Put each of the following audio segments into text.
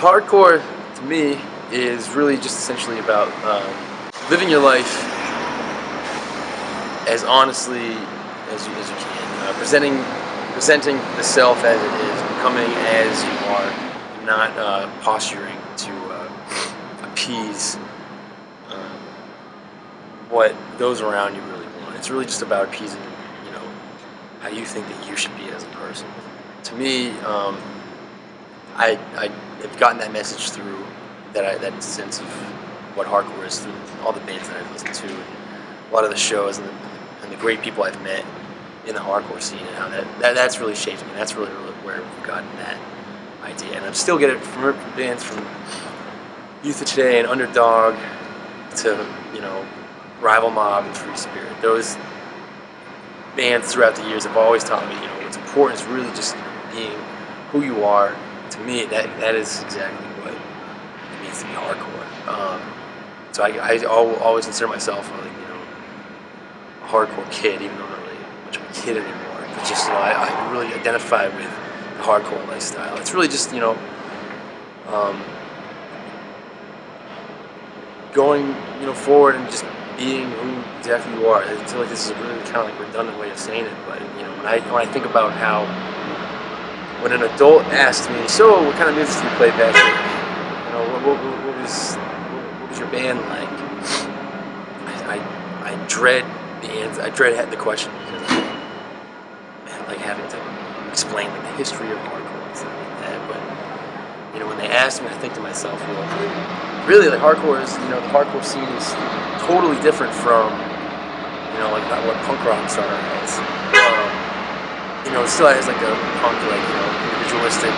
Hardcore, to me, is really just essentially about living your life as honestly as you can, presenting the self as it is, becoming as you are, not posturing to appease what those around you really want. It's really just about appeasing, how you think that you should be as a person. To me, I have gotten that message through that sense of what hardcore is through all the bands that I've listened to, and a lot of the shows, and the great people I've met in the hardcore scene, and how that's really shaped me. That's really where I've gotten that idea, and I still get it from bands from Youth of Today and Underdog to Rival Mob and Free Spirit. Those bands throughout the years have always taught me, what's important is really just being who you are. To me, that is exactly what it means to be hardcore. So I always consider myself a hardcore kid, even though I'm not really much of a kid anymore. But just I really identify with the hardcore lifestyle. It's really just going forward and just being who exactly you are. I feel like this is a really kind of redundant way of saying it, but when I think about how when an adult asked me, so what kind of music do you play, Patrick? What was your band like? I dread the answer. I dread the question because I like having to explain the history of hardcore and stuff like that. But when they asked me, I think to myself, well, really, hardcore is the hardcore scene is totally different from what punk rock started as. It still has the punk individualistic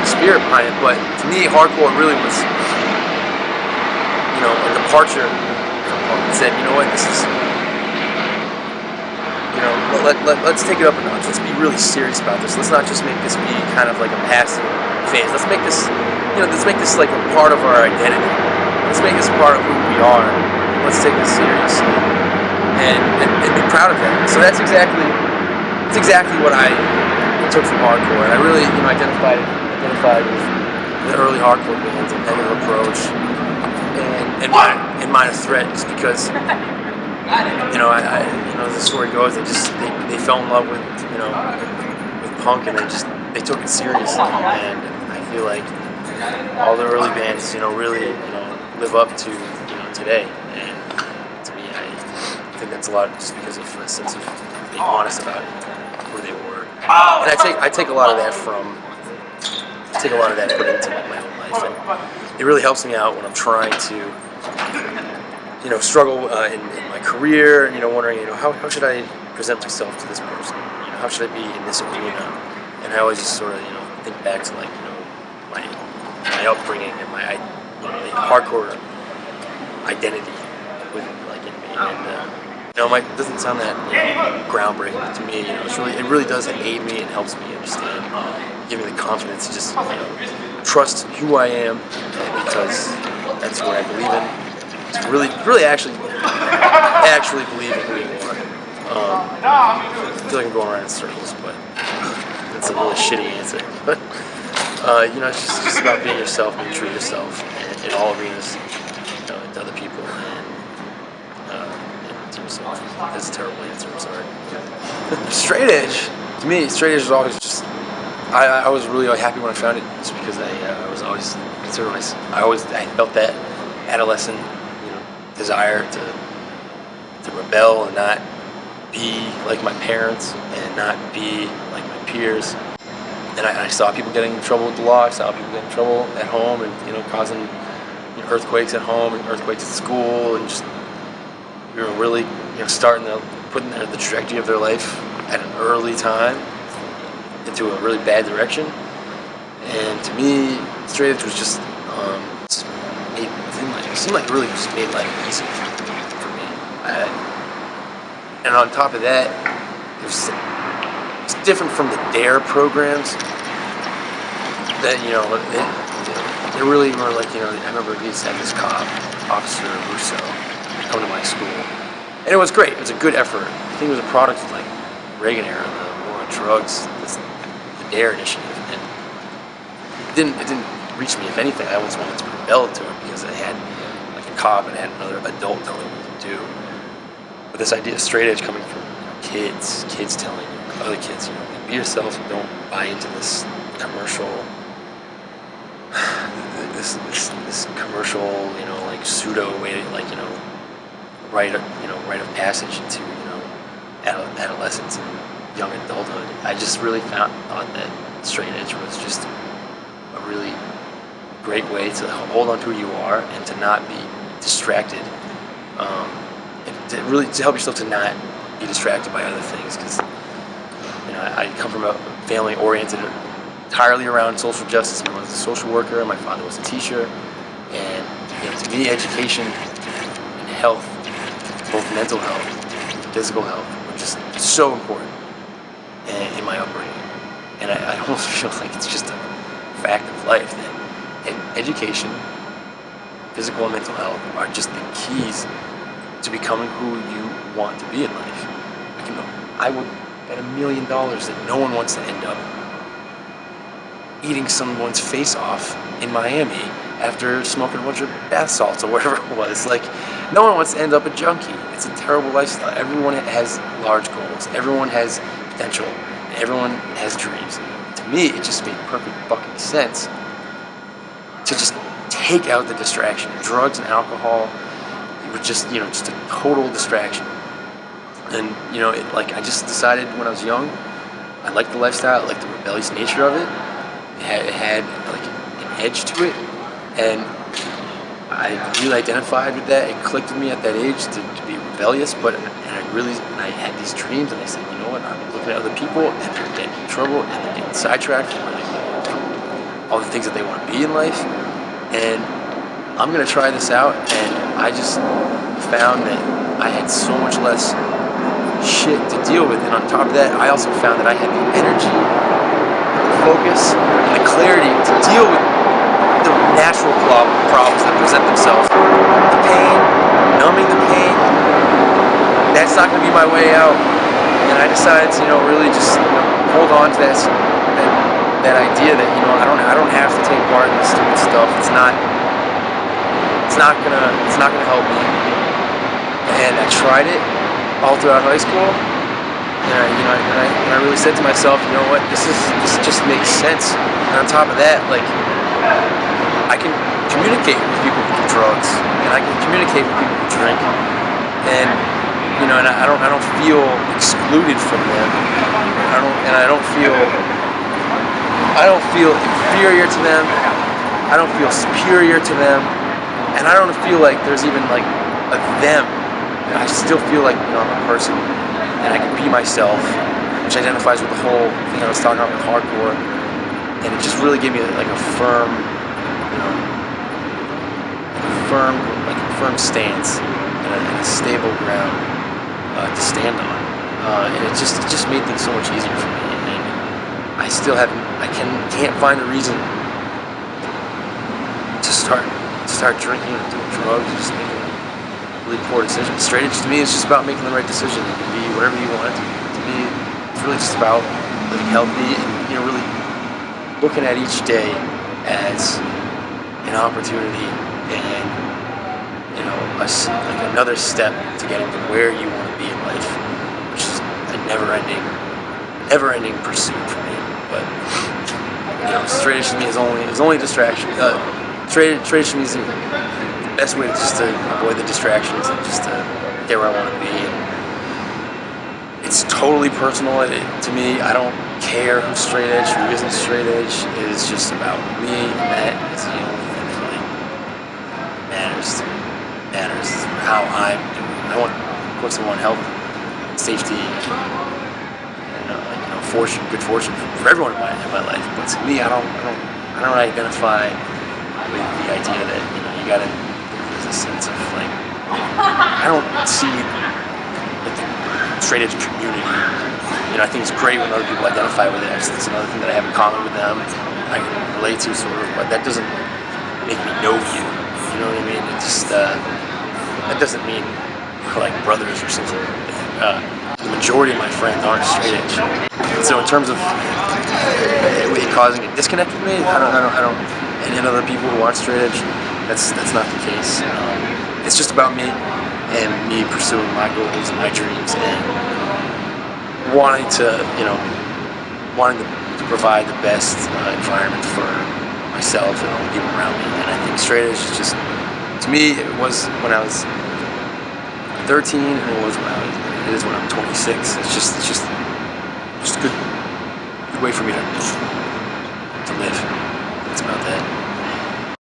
spirit behind it, but to me, hardcore really was a departure from punk. It said, this is let's take it up a notch. Let's be really serious about this. Let's not just make this be kind of like a passive phase. Let's make this like a part of our identity. Let's make this part of who we are. Let's take this seriously and be proud of that. So that's exactly what I took from hardcore, and I really identified with the early hardcore bands and Negative Approach and Minor Threat, just because as the story goes, they fell in love with punk, and they took it seriously, and I feel like all the early bands really live up to today, and to me I think that's a lot just because of a sense of being honest about who they were, and I take a lot of that and put it into my own life, and it really helps me out when I'm trying to struggle in my career, wondering, how should I present myself to this person? How should I be in this arena? And I always just sort of, think back to my upbringing and my the hardcore identity within in me. And it doesn't sound that groundbreaking, but to me, it really does aid me and helps me understand, give me the confidence to just trust who I am, because that's what I believe in. Really actually believe in who you are. I feel like I'm going around in circles, but that's a really shitty answer. But it's just about being yourself, being true to yourself in all arenas, to other people and to yourself. That's a terrible answer. I'm sorry. Straight edge, to me, straight edge is always just. I was really happy when I found it, just because I was always considered myself. I felt that adolescent desire to rebel and not be like my parents and not be like my peers. And I saw people getting in trouble with the law. I saw people getting in trouble at home, and causing earthquakes at home and earthquakes at school, and just really putting the trajectory of their life at an early time into a really bad direction. And to me, straight edge was just it seemed like it really just made life easier for me. And on top of that, it's different from the DARE programs that they really were I remember we used to have this cop, Officer Russo, come to my school, and it was great. It was a good effort. I think it was a product of Reagan era, the war on drugs, the DARE initiative, and it didn't reach me. If anything, I almost wanted to rebel to it because I had like a cop and I had another adult telling me what to do. But this idea of straight edge coming from kids telling other kids, be yourself and don't buy into this commercial, this commercial, like pseudo way, like rite of passage into adolescence and young adulthood. I just really thought that straight edge was just a really great way to hold on to who you are and to not be distracted, and to help yourself to not be distracted by other things. Because I come from a family oriented entirely around social justice. My mother was a social worker, my father was a teacher, and to me, education and health, both mental health and physical health, were just so important in my upbringing. And I almost feel like it's just a fact of life that education, physical and mental health are just the keys to becoming who you want to be in life. I would bet $1 million that no one wants to end up eating someone's face off in Miami after smoking a bunch of bath salts or whatever it was. Like, no one wants to end up a junkie. It's a terrible lifestyle. Everyone has large goals. Everyone has potential. And everyone has dreams. To me, it just made perfect fucking sense to just take out the distraction. Drugs and alcohol, it was just, just a total distraction. And, I just decided when I was young, I liked the lifestyle, I liked the rebellious nature of it. It had like an edge to it, and I really identified with that. It clicked with me at that age to be rebellious, and I had these dreams, and I said, you know what, I'm looking at other people, and they're getting in trouble, and they're getting sidetracked from all the things that they want to be in life, and I'm going to try this out. And I just found that I had so much less shit to deal with, and on top of that, I also found that I had the energy, the focus, and the clarity to deal with the natural problems that present themselves. The pain, numbing the pain, that's not going to be my way out. And I decided to, really just hold on to that idea that I don't have to take part in this stupid stuff. It's not gonna help me. And I tried it all throughout high school, and I really said to myself, you know what, this just makes sense. And on top of that, like, I can communicate with people who do drugs, and I can communicate with people who drink, and and I don't feel excluded from them. I don't feel inferior to them. I don't feel superior to them, and I don't feel like there's even like a them. I still feel like I'm a person, and I can be myself, which identifies with the whole thing I was talking about with hardcore. And it just really gave me like a firm stance and a stable ground to stand on. And it just made things so much easier for me. And I still can't find a reason to start drinking and doing drugs. Just making really poor decisions. Straight edge to me is just about making the right decision. It can be whatever you want it to be. To me, it's really just about living healthy and really looking at each day as an opportunity and like another step to getting to where you want to be in life, which is a never-ending pursuit for me. But straight edge to me is only distraction. Straight edge to me is the best way to avoid the distractions and just to get where I want to be. And it's totally personal to me. I don't care who's straight edge, who isn't straight edge. It is just about me, and that is the only thing that really matters how I'm doing. Of course, I want health, safety, and good fortune for everyone in my life. But to me, I don't identify with the idea that you gotta. There's a sense of like I don't see like the straight edge community. I think it's great when other people identify with it. It's another thing that I have in common with them. I can relate to sort of, but that doesn't make me know you. You know what I mean? It just that doesn't mean we're like brothers or something. the majority of my friends aren't straight edge. So in terms of it causing a disconnect with me, I don't. Any other people who aren't straight edge, that's not the case. It's just about me and me pursuing my goals and my dreams and wanting to provide the best environment for myself and all the people around me. And I think straight edge is just, to me, it was when I was 13, and it is when I'm 26. It's just a good way for me to live. It's about that.